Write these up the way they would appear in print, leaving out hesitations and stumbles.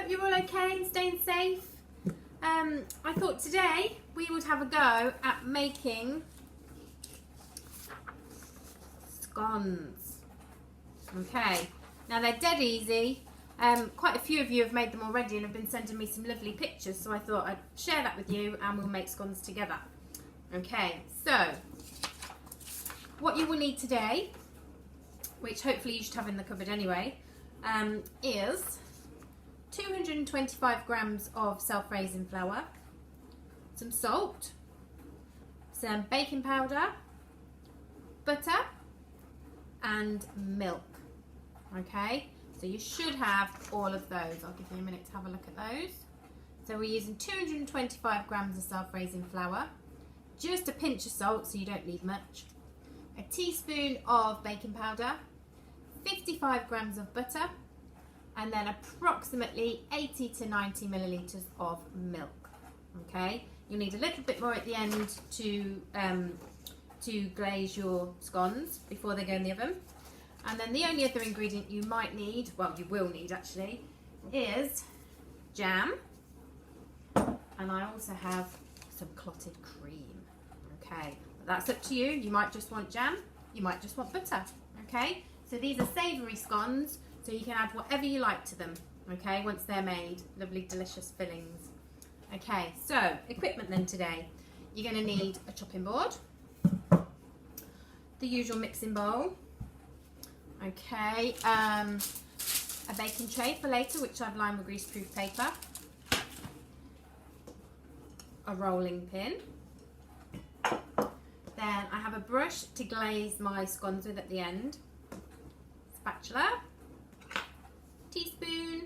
hope you're all okay and staying safe. I thought today we would have a go at making scones. Okay, now they're dead easy. Quite a few of you have made them already and have been sending me some lovely pictures, so I thought I'd share that with you and we'll make scones together. Okay, so what you will need today, which hopefully you should have in the cupboard anyway, is 225 grams of self-raising flour, some salt, some baking powder, butter and milk. Okay, so you should have all of those. I'll give you a minute to have a look at those. So we're using 225 grams of self-raising flour, just a pinch of salt so you don't need much, a teaspoon of baking powder, 55 grams of butter, and then approximately 80 to 90 millilitres of milk. Okay, you'll need a little bit more at the end to glaze your scones before they go in the oven. And then the only other ingredient you might need, well you will need actually, is jam. And I also have some clotted cream. Okay, but that's up to you. You might just want jam, you might just want butter. Okay, so these are savoury scones, so you can add whatever you like to them, okay, once they're made. Lovely, delicious fillings. Okay, so equipment then today. You're going to need a chopping board, the usual mixing bowl, okay, a baking tray for later, which I've lined with greaseproof paper, a rolling pin, then I have a brush to glaze my scones with at the end, spatula, teaspoon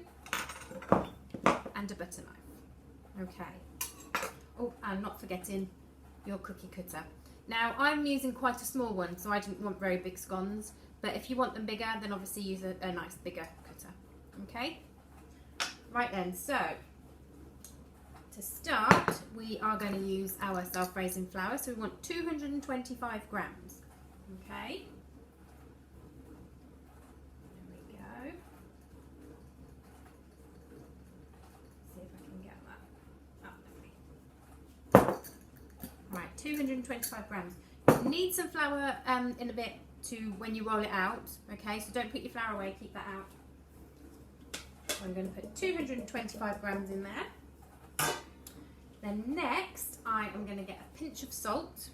and a butter knife. Okay. Oh, and not forgetting your cookie cutter. Now I'm using quite a small one, so I didn't want very big scones, but if you want them bigger, then obviously use a nice bigger cutter. Okay, right then, so to start we are going to use our self-raising flour, so we want 225 grams. Okay, right, 225 grams. You need some flour in a bit to when you roll it out, okay, so don't put your flour away, keep that out. So I'm going to put 225 grams in there. Then next I am going to get a pinch of salt,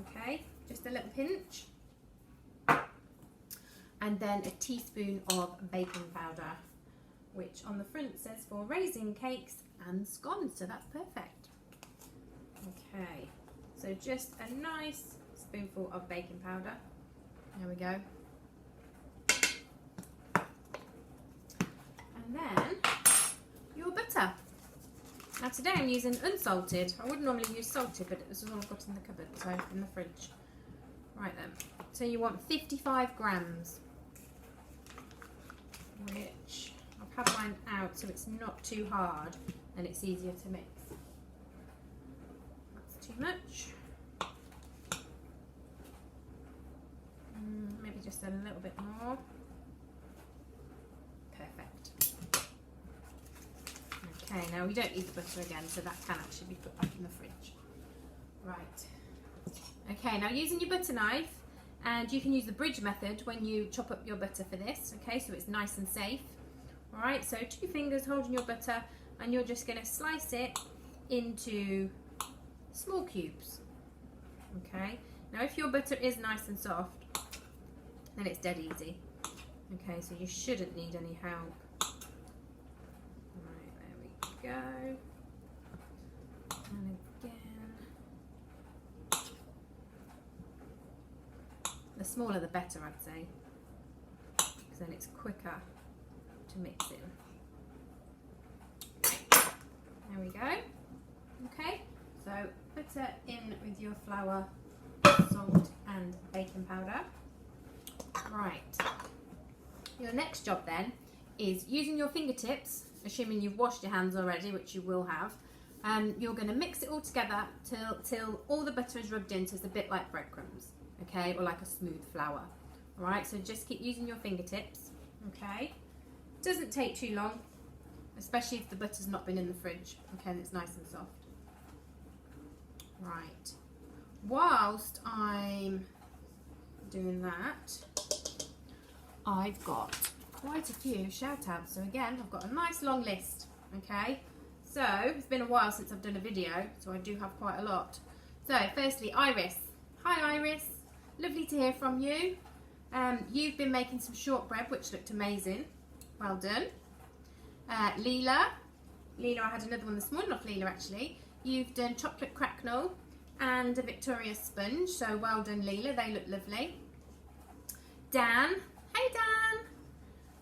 okay, just a little pinch, and then a teaspoon of baking powder, which on the front says for raising cakes and scones, so that's perfect. Okay, so just a nice spoonful of baking powder. There we go. And then your butter. Now today I'm using unsalted. I would normally use salted, but this is all I've got in the cupboard, so in the fridge. Right then, so you want 55 grams, which I've had mine out so it's not too hard and it's easier to mix. Too much. Maybe just a little bit more. Perfect. Okay, now we don't need the butter again, so that can actually be put back in the fridge. Right. Okay, now using your butter knife, and you can use the bridge method when you chop up your butter for this, okay, so it's nice and safe. Alright, so 2 fingers holding your butter, and you're just going to slice it into small cubes. Okay, now if your butter is nice and soft, then it's dead easy. Okay, so you shouldn't need any help. Right, there we go. And again. The smaller the better, I'd say, because then it's quicker to mix in. There we go. Okay, so butter in with your flour, salt and baking powder. Right, your next job then is using your fingertips, assuming you've washed your hands already, which you will have. You're going to mix it all together till all the butter is rubbed in, so it's a bit like breadcrumbs, okay, or like a smooth flour. All right, so just keep using your fingertips, okay. Doesn't take too long, especially if the butter's not been in the fridge. Okay, and it's nice and soft. Right. Whilst I'm doing that, I've got quite a few shout outs. So again, I've got a nice long list. Okay, so it's been a while since I've done a video, so I do have quite a lot. So firstly, Iris. Hi Iris, lovely to hear from you. You've been making some shortbread which looked amazing. Well done. Leela, I had another one this morning off Leela actually. You've done chocolate cracknel and a Victoria sponge, so well done Leela, they look lovely. Dan, hey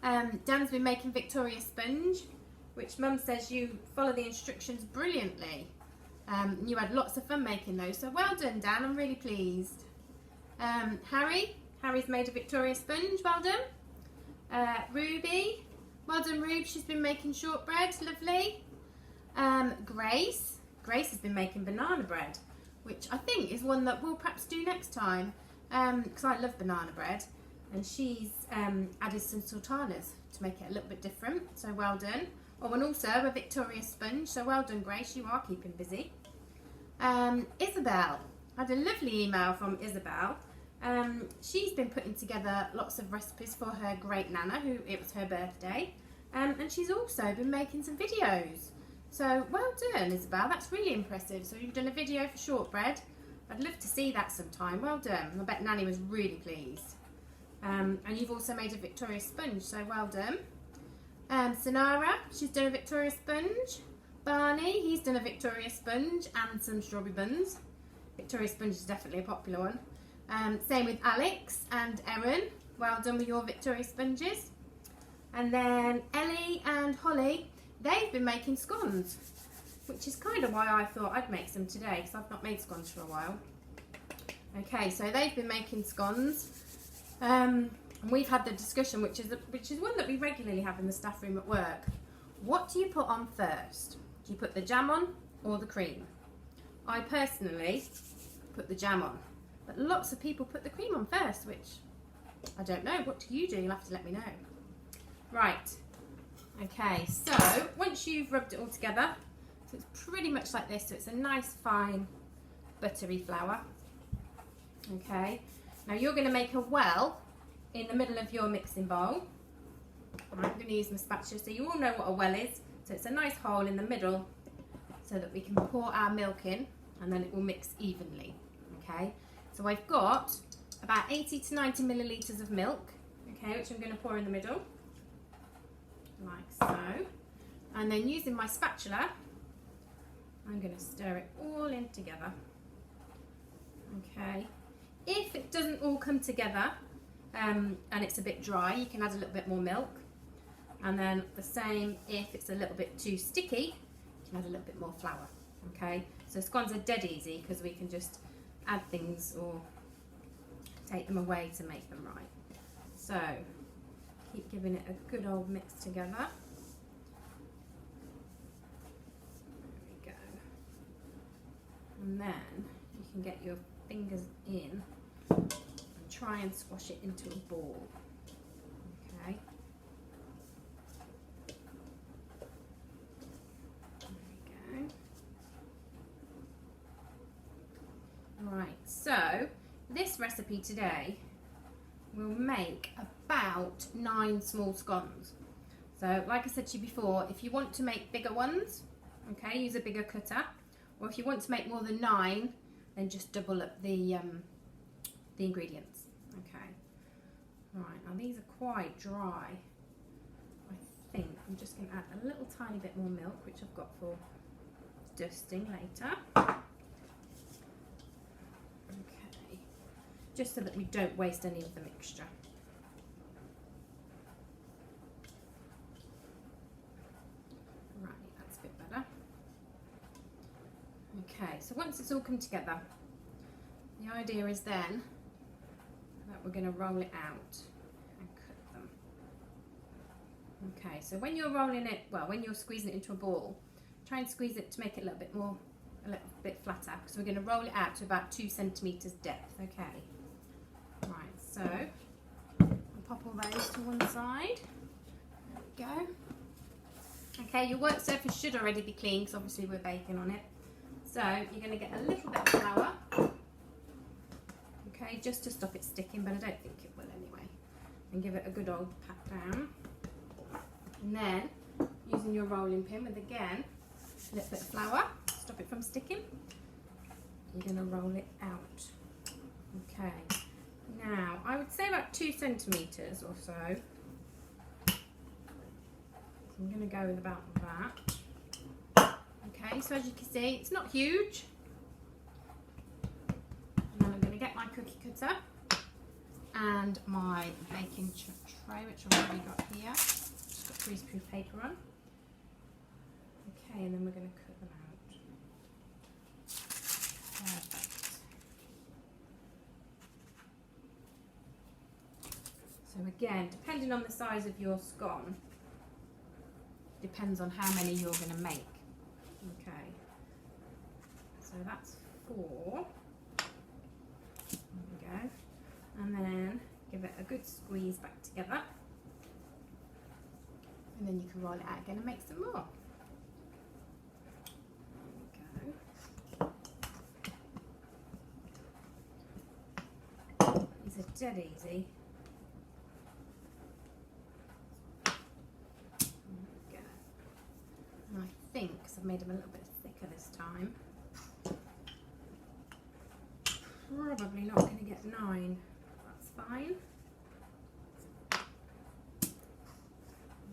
Dan. Dan's been making Victoria sponge, which Mum says you follow the instructions brilliantly. You had lots of fun making those, so well done Dan, I'm really pleased. Harry's made a Victoria sponge, well done. Ruby, well done Rube, she's been making shortbread, lovely. Grace has been making banana bread, which I think is one that we'll perhaps do next time, because I love banana bread, and she's added some sultanas to make it a little bit different, so well done. Oh, and also a Victoria sponge, so well done Grace, you are keeping busy. Isabel, I had a lovely email from Isabel. She's been putting together lots of recipes for her great nana, who it was her birthday, and she's also been making some videos. So well done Isabel, that's really impressive. So you've done a video for shortbread. I'd love to see that sometime, well done. I bet Nanny was really pleased. And you've also made a Victoria sponge, so well done. Sonara, she's done a Victoria sponge. Barney, he's done a Victoria sponge and some strawberry buns. Victoria sponge is definitely a popular one. Same with Alex and Erin, well done with your Victoria sponges. And then Ellie and Holly, they've been making scones, which is kind of why I thought I'd make some today, because I've not made scones for a while. Okay, so they've been making scones. And we've had the discussion, which is one that we regularly have in the staff room at work. What do you put on first? Do you put the jam on or the cream? I personally put the jam on, but lots of people put the cream on first, which I don't know. What do you do? You'll have to let me know. Right. Okay, so once you've rubbed it all together, so it's pretty much like this, so it's a nice fine buttery flour. Okay, now you're going to make a well in the middle of your mixing bowl. I'm going to use my spatula, so you all know what a well is. So it's a nice hole in the middle so that we can pour our milk in and then it will mix evenly. Okay, so I've got about 80 to 90 millilitres of milk, okay, which I'm going to pour in the middle, like so. And then using my spatula, I'm going to stir it all in together. Okay, if it doesn't all come together and it's a bit dry, you can add a little bit more milk. And then the same if it's a little bit too sticky, you can add a little bit more flour. Okay, so scones are dead easy because we can just add things or take them away to make them right. So keep giving it a good old mix together. There we go. And then you can get your fingers in and try and squash it into a ball. Okay. There we go. Right, so this recipe today will make about 9 small scones. So like I said to you before, if you want to make bigger ones, okay, use a bigger cutter, or if you want to make more than 9, then just double up the ingredients. Okay, right, now these are quite dry. I think I'm just going to add a little tiny bit more milk, which I've got for dusting later. Okay, just so that we don't waste any of the mixture. Right, that's a bit better. Okay, so once it's all come together, the idea is then that we're going to roll it out and cut them. Okay, so when you're rolling it, well, when you're squeezing it into a ball, try and squeeze it to make it a little bit flatter, because we're going to roll it out to about 2 centimetres depth. Okay, right, so I'll pop all those to one side. we go. Okay, your work surface should already be clean because obviously we're baking on it. So you're going to get a little bit of flour, okay, just to stop it sticking, but I don't think it will anyway. And give it a good old pat down. And then, using your rolling pin with, again, a little bit of flour, stop it from sticking, you're going to roll it out. Okay, now I would say about 2 centimetres or so. I'm going to go with about that. Okay, so as you can see, it's not huge. And then I'm going to get my cookie cutter and my baking tray, which I've already got here. Just got greaseproof paper on. Okay, and then we're going to cut them out. Perfect. So again, depending on the size of your scone, depends on how many you're going to make. Okay, so that's 4. There we go. And then give it a good squeeze back together. And then you can roll it out again and make some more. There we go. These are dead easy. And I think, because I've made them a little bit thicker this time, probably not going to get 9. That's fine. There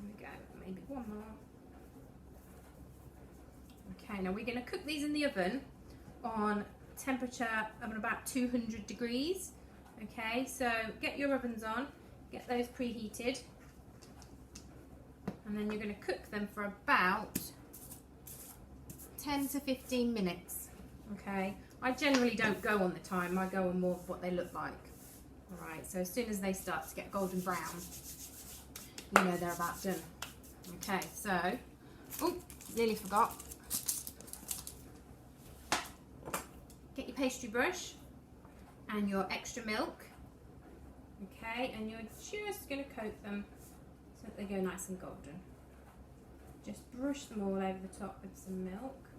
we go, maybe one more. Okay, now we're going to cook these in the oven on temperature of about 200 degrees. Okay, so get your ovens on, get those preheated. And then you're going to cook them for about 10 to 15 minutes. Okay, I generally don't go on the time, I go on more of what they look like. Alright, so as soon as they start to get golden brown, you know they're about done. Okay, so, oh, nearly forgot. Get your pastry brush and your extra milk. Okay, and you're just going to coat them so that they go nice and golden. Just brush them all over the top with some milk.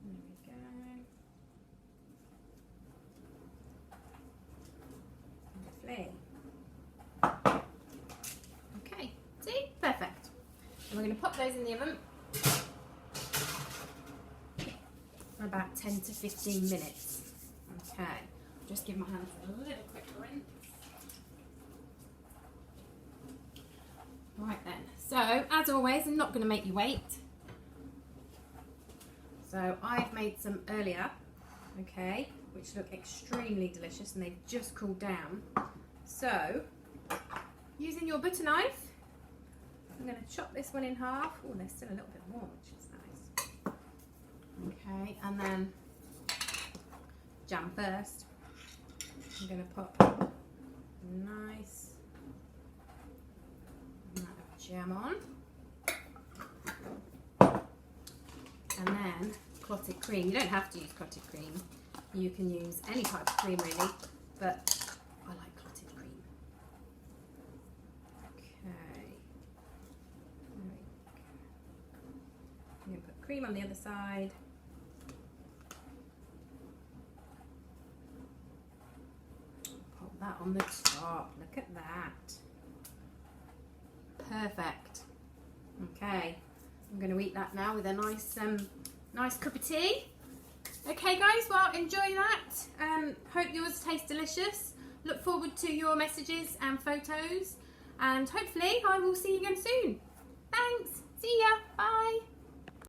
There we go. Lovely. Okay, see? Perfect. And we're going to pop those in the oven for about 10 to 15 minutes. Okay, just give my hands a little quick rinse. Right then, so as always, I'm not going to make you wait. So I've made some earlier, okay, which look extremely delicious and they've just cooled down. So, using your butter knife, I'm going to chop this one in half. Oh, they're still a little bit warm, which is nice. Okay, and then jam first. I'm going to put a nice amount of jam on. And then clotted cream. You don't have to use clotted cream. You can use any type of cream really, but I like clotted cream. Okay. I'm going to put cream on the other side. Pop that on the top. Look at that. Perfect. Okay. I'm going to eat that now with a nice nice cup of tea. Okay guys, well enjoy that. Hope yours tastes delicious. Look forward to your messages and photos and hopefully I will see you again soon. Thanks. See ya. Bye.